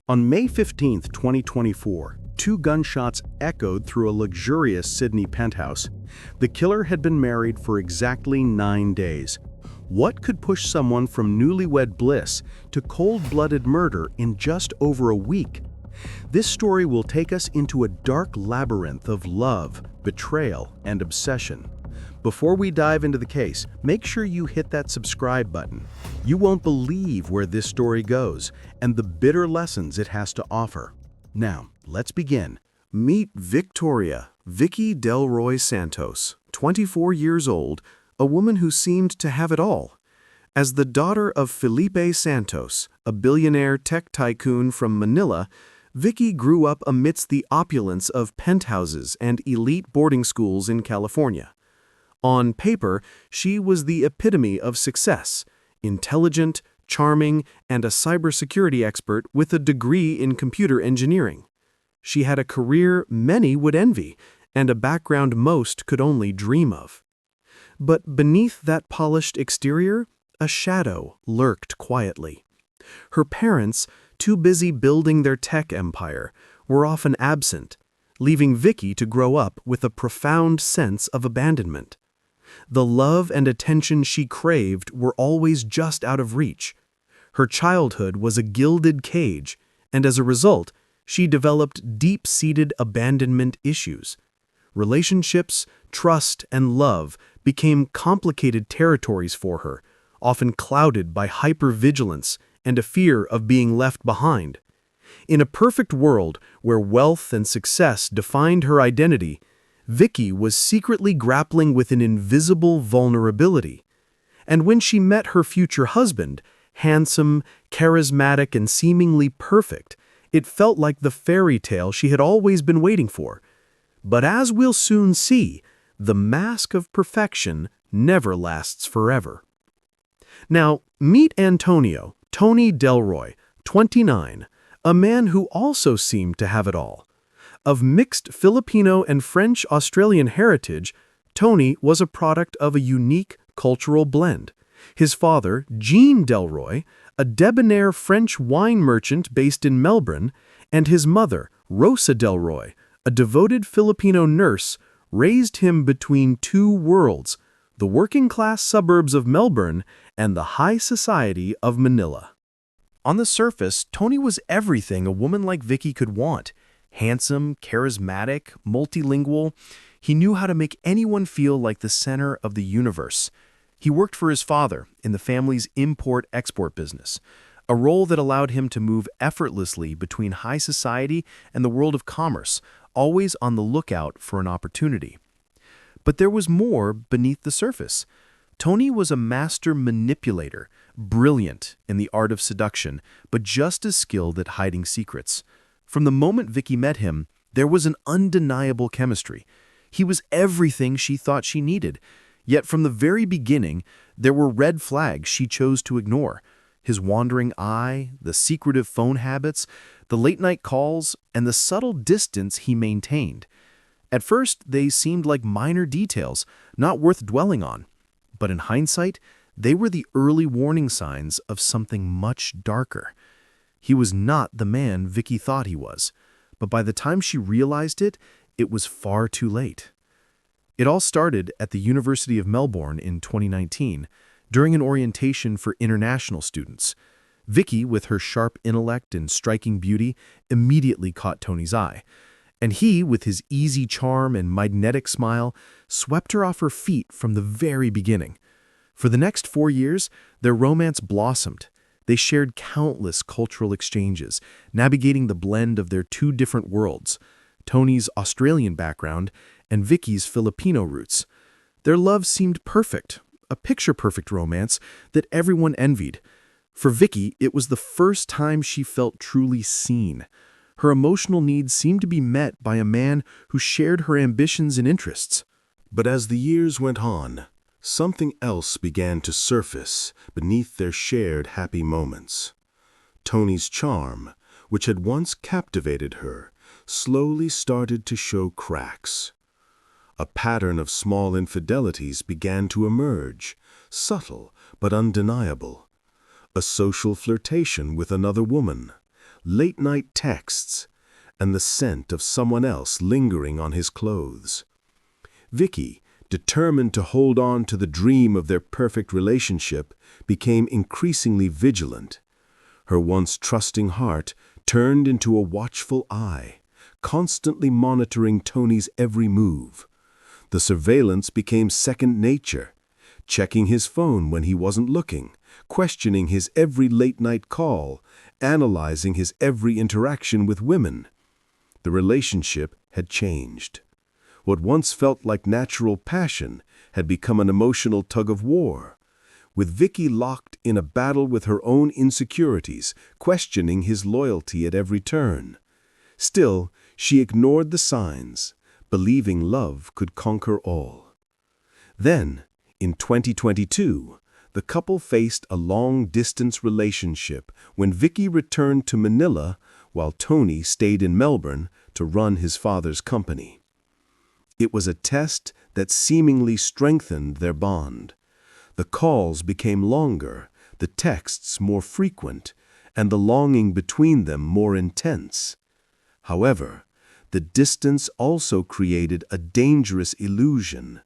On May 15, 2024, two gunshots echoed through a luxurious Sydney penthouse. The killer had been married for exactly 9 days. What could push someone from newlywed bliss to cold-blooded murder in just over a week? This story will take us into a dark labyrinth of love, betrayal, and obsession. Before we dive into the case, make sure you hit that subscribe button. You won't believe where this story goes and the bitter lessons it has to offer. Now, let's begin. Meet Victoria, Vicky Delroy Santos, 24 years old, a woman who seemed to have it all. As the daughter of Felipe Santos, a billionaire tech tycoon from Manila, Vicky grew up amidst the opulence of penthouses and elite boarding schools in California. On paper, she was the epitome of success, intelligent, charming, and a cybersecurity expert with a degree in computer engineering. She had a career many would envy, and a background most could only dream of. But beneath that polished exterior, a shadow lurked quietly. Her parents, too busy building their tech empire, were often absent, leaving Vicky to grow up with a profound sense of abandonment. The love and attention she craved were always just out of reach. Her childhood was a gilded cage, and as a result, she developed deep-seated abandonment issues. Relationships, trust, and love became complicated territories for her, often clouded by hypervigilance and a fear of being left behind. In a perfect world where wealth and success defined her identity, Vicky was secretly grappling with an invisible vulnerability. And when she met her future husband, handsome, charismatic, and seemingly perfect, it felt like the fairy tale she had always been waiting for. But as we'll soon see, the mask of perfection never lasts forever. Now, meet Antonio, Tony Delroy, 29, a man who also seemed to have it all. Of mixed Filipino and French-Australian heritage, Tony was a product of a unique cultural blend. His father, Jean Delroy, a debonair French wine merchant based in Melbourne, and his mother, Rosa Delroy, a devoted Filipino nurse, raised him between two worlds, the working-class suburbs of Melbourne and the high society of Manila. On the surface, Tony was everything a woman like Vicky could want. Handsome, charismatic, multilingual, he knew how to make anyone feel like the center of the universe. He worked for his father in the family's import-export business, a role that allowed him to move effortlessly between high society and the world of commerce, always on the lookout for an opportunity. But there was more beneath the surface. Tony was a master manipulator, brilliant in the art of seduction, but just as skilled at hiding secrets. From the moment Vicky met him, there was an undeniable chemistry. He was everything she thought she needed. Yet from the very beginning, there were red flags she chose to ignore. His wandering eye, the secretive phone habits, the late-night calls, and the subtle distance he maintained. At first, they seemed like minor details, not worth dwelling on. But in hindsight, they were the early warning signs of something much darker. He was not the man Vicky thought he was, but by the time she realized it, it was far too late. It all started at the University of Melbourne in 2019, during an orientation for international students. Vicky, with her sharp intellect and striking beauty, immediately caught Tony's eye, and he, with his easy charm and magnetic smile, swept her off her feet from the very beginning. For the next 4 years, their romance blossomed. They shared countless cultural exchanges, navigating the blend of their two different worlds, Tony's Australian background and Vicky's Filipino roots. Their love seemed perfect, a picture-perfect romance that everyone envied. For Vicky, it was the first time she felt truly seen. Her emotional needs seemed to be met by a man who shared her ambitions and interests. But as the years went on, something else began to surface beneath their shared happy moments. Tony's charm, which had once captivated her, slowly started to show cracks. A pattern of small infidelities began to emerge, subtle but undeniable. A social flirtation with another woman, late-night texts, and the scent of someone else lingering on his clothes. Vicky, determined to hold on to the dream of their perfect relationship, became increasingly vigilant. Her once trusting heart turned into a watchful eye, constantly monitoring Tony's every move. The surveillance became second nature, checking his phone when he wasn't looking, questioning his every late-night call, analyzing his every interaction with women. The relationship had changed. What once felt like natural passion had become an emotional tug-of-war, with Vicky locked in a battle with her own insecurities, questioning his loyalty at every turn. Still, she ignored the signs, believing love could conquer all. Then, in 2022, the couple faced a long-distance relationship when Vicky returned to Manila while Tony stayed in Melbourne to run his father's company. It was a test that seemingly strengthened their bond. The calls became longer, the texts more frequent, and the longing between them more intense. However, the distance also created a dangerous illusion.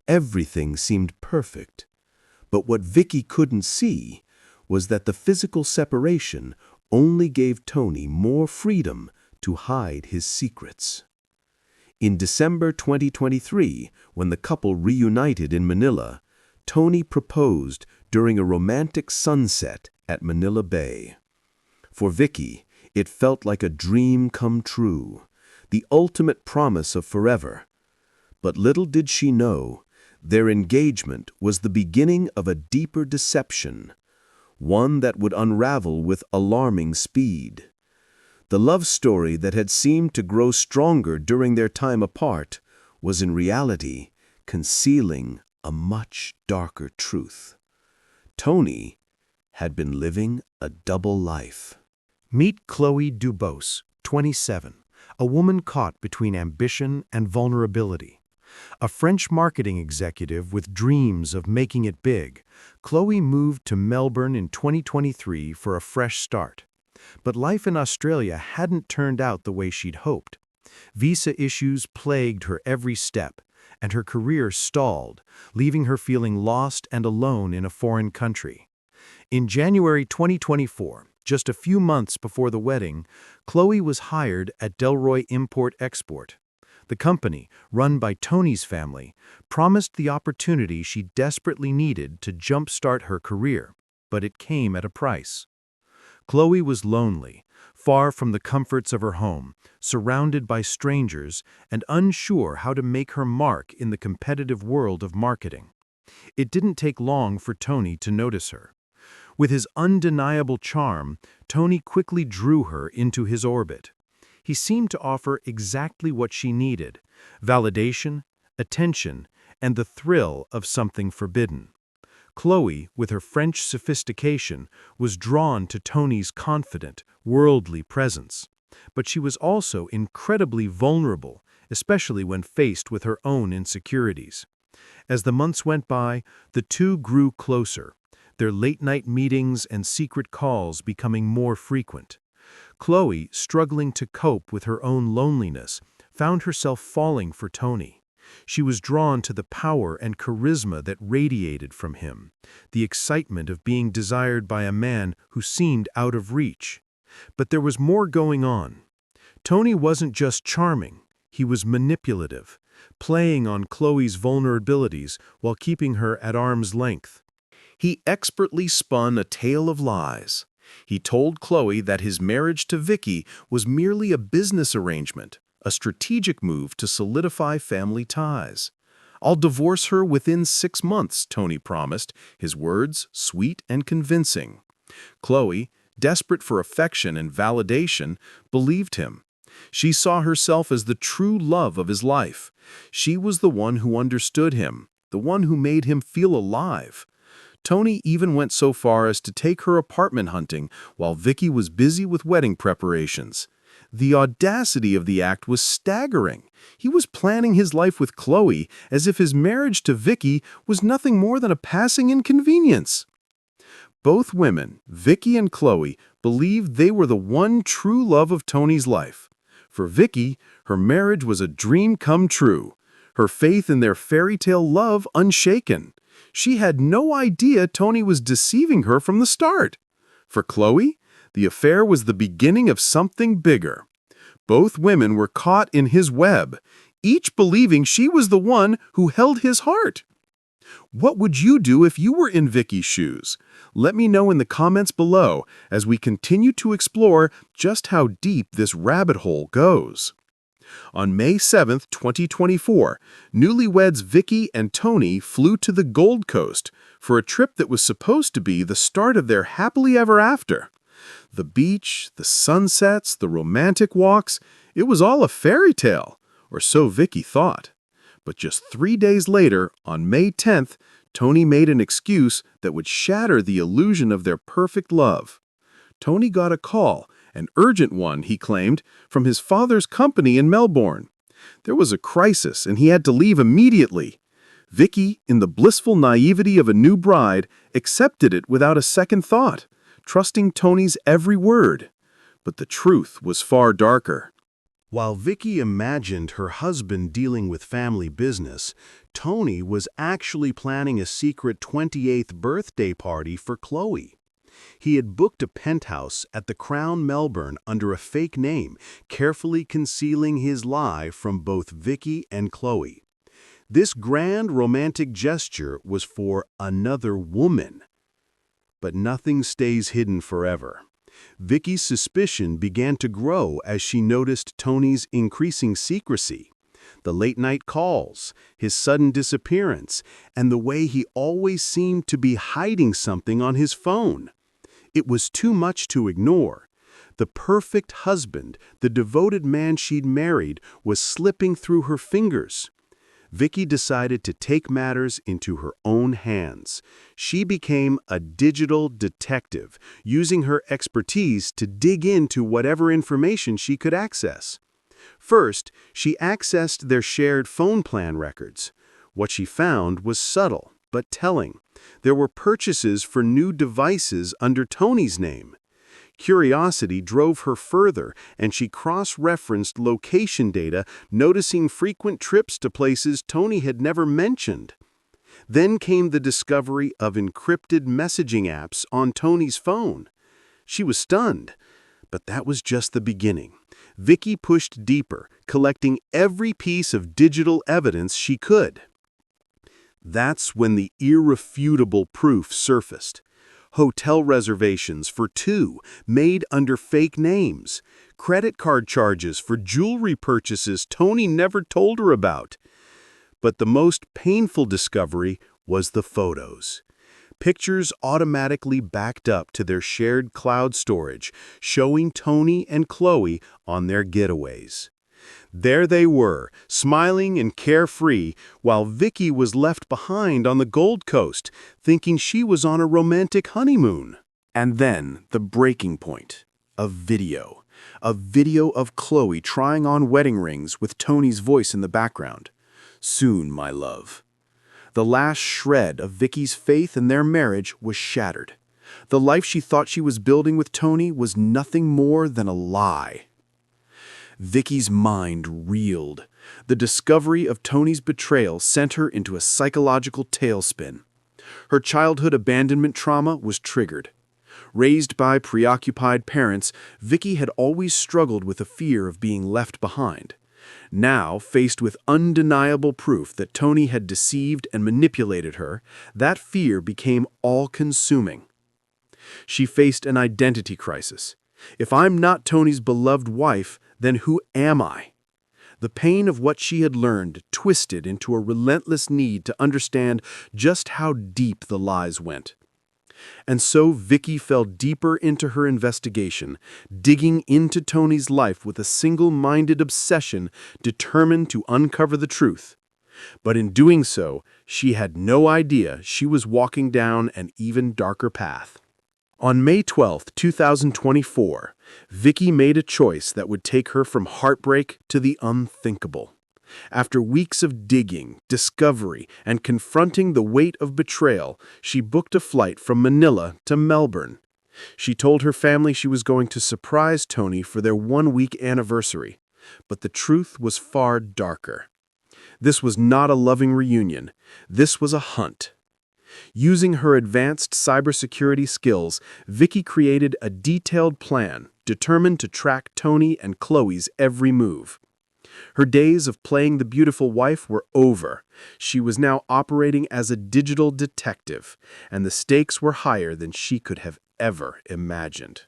Everything seemed perfect. But what Vicky couldn't see was that the physical separation only gave Tony more freedom to hide his secrets. In December 2023, when the couple reunited in Manila, Tony proposed during a romantic sunset at Manila Bay. For Vicky, it felt like a dream come true, the ultimate promise of forever. But little did she know, their engagement was the beginning of a deeper deception, one that would unravel with alarming speed. The love story that had seemed to grow stronger during their time apart was in reality concealing a much darker truth. Tony had been living a double life. Meet Chloe Dubose, 27, a woman caught between ambition and vulnerability. A French marketing executive with dreams of making it big, Chloe moved to Melbourne in 2023 for a fresh start. But life in Australia hadn't turned out the way she'd hoped. Visa issues plagued her every step, and her career stalled, leaving her feeling lost and alone in a foreign country. In January 2024, just a few months before the wedding, Chloe was hired at Delroy Import-Export. The company, run by Tony's family, promised the opportunity she desperately needed to jumpstart her career, but it came at a price. Chloe was lonely, far from the comforts of her home, surrounded by strangers, and unsure how to make her mark in the competitive world of marketing. It didn't take long for Tony to notice her. With his undeniable charm, Tony quickly drew her into his orbit. He seemed to offer exactly what she needed: validation, attention, and the thrill of something forbidden. Chloe, with her French sophistication, was drawn to Tony's confident, worldly presence. But she was also incredibly vulnerable, especially when faced with her own insecurities. As the months went by, the two grew closer, their late-night meetings and secret calls becoming more frequent. Chloe, struggling to cope with her own loneliness, found herself falling for Tony. She was drawn to the power and charisma that radiated from him, the excitement of being desired by a man who seemed out of reach. But there was more going on. Tony wasn't just charming, he was manipulative, playing on Chloe's vulnerabilities while keeping her at arm's length. He expertly spun a tale of lies. He told Chloe that his marriage to Vicky was merely a business arrangement, a strategic move to solidify family ties. "I'll divorce her within 6 months," Tony promised, his words sweet and convincing. Chloe, desperate for affection and validation, believed him. She saw herself as the true love of his life. She was the one who understood him, the one who made him feel alive. Tony even went so far as to take her apartment hunting while Vicky was busy with wedding preparations. The audacity of the act was staggering. He was planning his life with Chloe as if his marriage to Vicky was nothing more than a passing inconvenience. Both women, Vicky and Chloe, believed they were the one true love of Tony's life. For Vicky, her marriage was a dream come true, her faith in their fairy tale love unshaken. She had no idea Tony was deceiving her from the start. For Chloe, the affair was the beginning of something bigger. Both women were caught in his web, each believing she was the one who held his heart. What would you do if you were in Vicky's shoes? Let me know in the comments below as we continue to explore just how deep this rabbit hole goes. On May 7, 2024, newlyweds Vicky and Tony flew to the Gold Coast for a trip that was supposed to be the start of their happily ever after. The beach, the sunsets, the romantic walks, it was all a fairy tale, or so Vicky thought. But just 3 days later, on May 10th, Tony made an excuse that would shatter the illusion of their perfect love. Tony got a call, an urgent one, he claimed, from his father's company in Melbourne. There was a crisis, and he had to leave immediately. Vicky, in the blissful naivety of a new bride, accepted it without a second thought, trusting Tony's every word. But the truth was far darker. While Vicky imagined her husband dealing with family business, Tony was actually planning a secret 28th birthday party for Chloe. He had booked a penthouse at the Crown Melbourne under a fake name, carefully concealing his lie from both Vicky and Chloe. This grand romantic gesture was for another woman. But nothing stays hidden forever. Vicky's suspicion began to grow as she noticed Tony's increasing secrecy. The late-night calls, his sudden disappearance, and the way he always seemed to be hiding something on his phone. It was too much to ignore. The perfect husband, the devoted man she'd married, was slipping through her fingers. Vicky decided to take matters into her own hands. She became a digital detective, using her expertise to dig into whatever information she could access. First, she accessed their shared phone plan records. What she found was subtle, but telling. There were purchases for new devices under Tony's name. Curiosity drove her further, and she cross-referenced location data, noticing frequent trips to places Tony had never mentioned. Then came the discovery of encrypted messaging apps on Tony's phone. She was stunned, but that was just the beginning. Vicky pushed deeper, collecting every piece of digital evidence she could. That's when the irrefutable proof surfaced. Hotel reservations for 2 made under fake names, credit card charges for jewelry purchases Tony never told her about. But the most painful discovery was the photos. Pictures automatically backed up to their shared cloud storage, showing Tony and Chloe on their getaways. There they were, smiling and carefree, while Vicky was left behind on the Gold Coast, thinking she was on a romantic honeymoon. And then the breaking point, a video. A video of Chloe trying on wedding rings with Tony's voice in the background. Soon, my love. The last shred of Vicky's faith in their marriage was shattered. The life she thought she was building with Tony was nothing more than a lie. Vicky's mind reeled. The discovery of Tony's betrayal sent her into a psychological tailspin. Her childhood abandonment trauma was triggered. Raised by preoccupied parents, Vicky had always struggled with a fear of being left behind. Now, faced with undeniable proof that Tony had deceived and manipulated her, that fear became all-consuming. She faced an identity crisis. If I'm not Tony's beloved wife, then who am I? The pain of what she had learned twisted into a relentless need to understand just how deep the lies went. And so Vicky fell deeper into her investigation, digging into Tony's life with a single-minded obsession determined to uncover the truth. But in doing so, she had no idea she was walking down an even darker path. On May 12, 2024, Vicky made a choice that would take her from heartbreak to the unthinkable. After weeks of digging, discovery, and confronting the weight of betrayal, she booked a flight from Manila to Melbourne. She told her family she was going to surprise Tony for their one-week anniversary. But the truth was far darker. This was not a loving reunion. This was a hunt. Using her advanced cybersecurity skills, Vicky created a detailed plan determined to track Tony and Chloe's every move. Her days of playing the beautiful wife were over. She was now operating as a digital detective, and the stakes were higher than she could have ever imagined.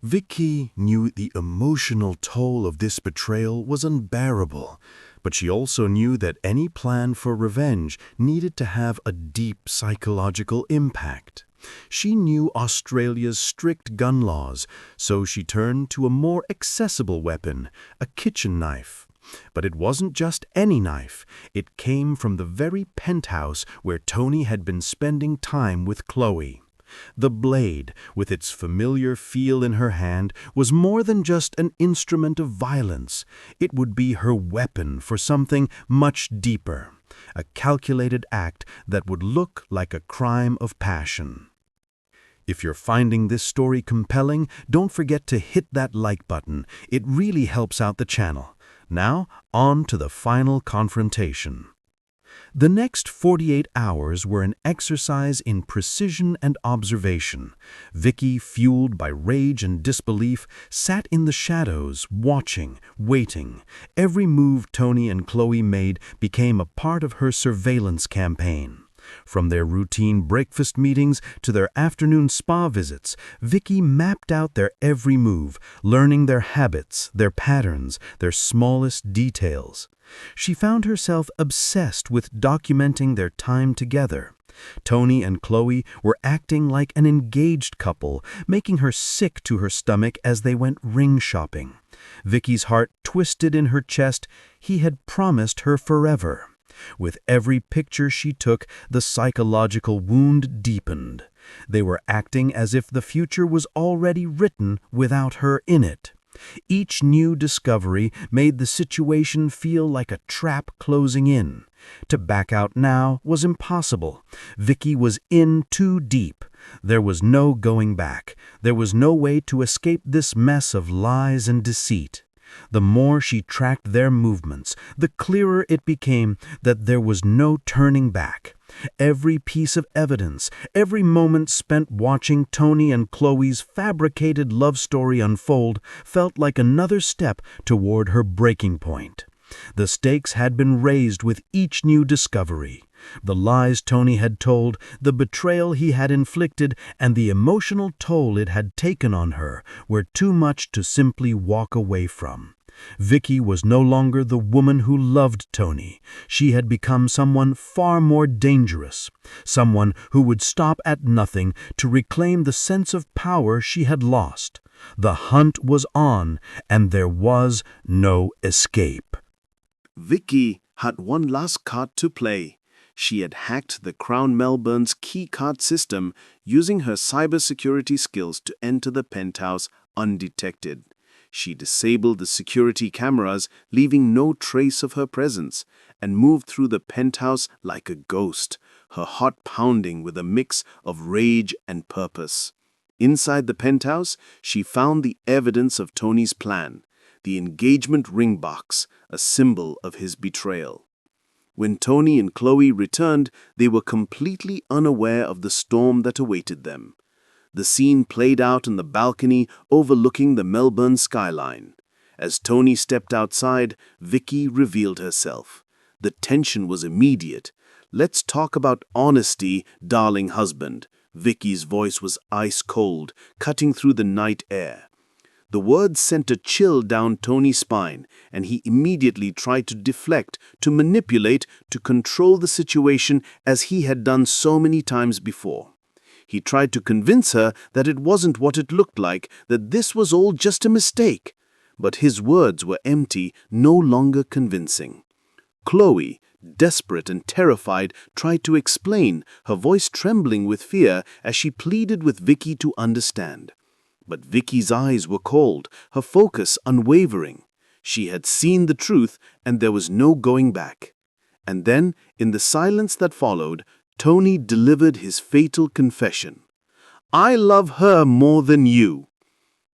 Vicky knew the emotional toll of this betrayal was unbearable, but she also knew that any plan for revenge needed to have a deep psychological impact. She knew Australia's strict gun laws, so she turned to a more accessible weapon, a kitchen knife. But it wasn't just any knife. It came from the very penthouse where Tony had been spending time with Chloe. The blade, with its familiar feel in her hand, was more than just an instrument of violence. It would be her weapon for something much deeper, a calculated act that would look like a crime of passion. If you're finding this story compelling, don't forget to hit that like button. It really helps out the channel. Now, on to the final confrontation. The next 48 hours were an exercise in precision and observation. Vicky, fueled by rage and disbelief, sat in the shadows, watching, waiting. Every move Tony and Chloe made became a part of her surveillance campaign. From their routine breakfast meetings to their afternoon spa visits, Vicky mapped out their every move, learning their habits, their patterns, their smallest details. She found herself obsessed with documenting their time together. Tony and Chloe were acting like an engaged couple, making her sick to her stomach as they went ring shopping. Vicky's heart twisted in her chest. He had promised her forever. With every picture she took, the psychological wound deepened. They were acting as if the future was already written without her in it. Each new discovery made the situation feel like a trap closing in. To back out now was impossible. Vicky was in too deep. There was no going back. There was no way to escape this mess of lies and deceit. The more she tracked their movements, the clearer it became that there was no turning back. Every piece of evidence, every moment spent watching Tony and Chloe's fabricated love story unfold felt like another step toward her breaking point. The stakes had been raised with each new discovery. The lies Tony had told, the betrayal he had inflicted, and the emotional toll it had taken on her were too much to simply walk away from. Vicky was no longer the woman who loved Tony. She had become someone far more dangerous, someone who would stop at nothing to reclaim the sense of power she had lost. The hunt was on, and there was no escape. Vicky had one last card to play. She had hacked the Crown Melbourne's key card system using her cybersecurity skills to enter the penthouse undetected. She disabled the security cameras, leaving no trace of her presence, and moved through the penthouse like a ghost, her heart pounding with a mix of rage and purpose. Inside the penthouse, she found the evidence of Tony's plan, the engagement ring box, a symbol of his betrayal. When Tony and Chloe returned, they were completely unaware of the storm that awaited them. The scene played out on the balcony overlooking the Melbourne skyline. As Tony stepped outside, Vicky revealed herself. The tension was immediate. "Let's talk about honesty, darling husband." Vicky's voice was ice cold, cutting through the night air. The words sent a chill down Tony's spine, and he immediately tried to deflect, to manipulate, to control the situation as he had done so many times before. He tried to convince her that it wasn't what it looked like, that this was all just a mistake. But his words were empty, no longer convincing. Chloe, desperate and terrified, tried to explain, her voice trembling with fear as she pleaded with Vicky to understand. But Vicky's eyes were cold, her focus unwavering. She had seen the truth, and there was no going back. And then, in the silence that followed, Tony delivered his fatal confession. "I love her more than you."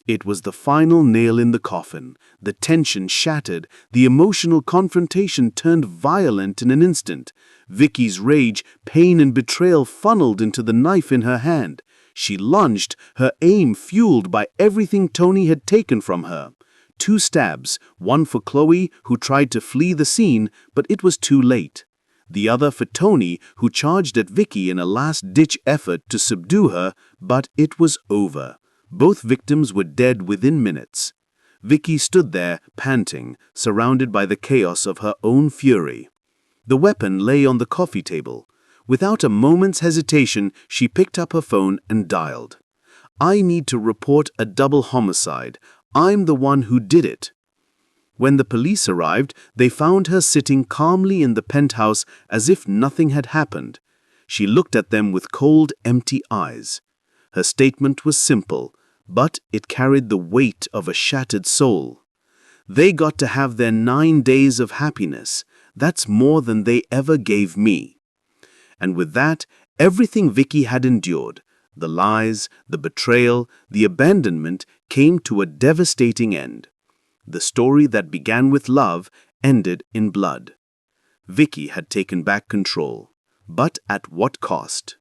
It was the final nail in the coffin. The tension shattered, the emotional confrontation turned violent in an instant. Vicky's rage, pain, and betrayal funneled into the knife in her hand. She lunged, her aim fueled by everything Tony had taken from her. 2 stabs, one for Chloe, who tried to flee the scene, but it was too late. The other for Tony, who charged at Vicky in a last-ditch effort to subdue her, but it was over. Both victims were dead within minutes. Vicky stood there, panting, surrounded by the chaos of her own fury. The weapon lay on the coffee table. Without a moment's hesitation, she picked up her phone and dialed. "I need to report a double homicide. I'm the one who did it." When the police arrived, they found her sitting calmly in the penthouse as if nothing had happened. She looked at them with cold, empty eyes. Her statement was simple, but it carried the weight of a shattered soul. "They got to have their 9 days of happiness. That's more than they ever gave me." And with that, everything Vicky had endured, the lies, the betrayal, the abandonment, came to a devastating end. The story that began with love ended in blood. Vicky had taken back control, but at what cost?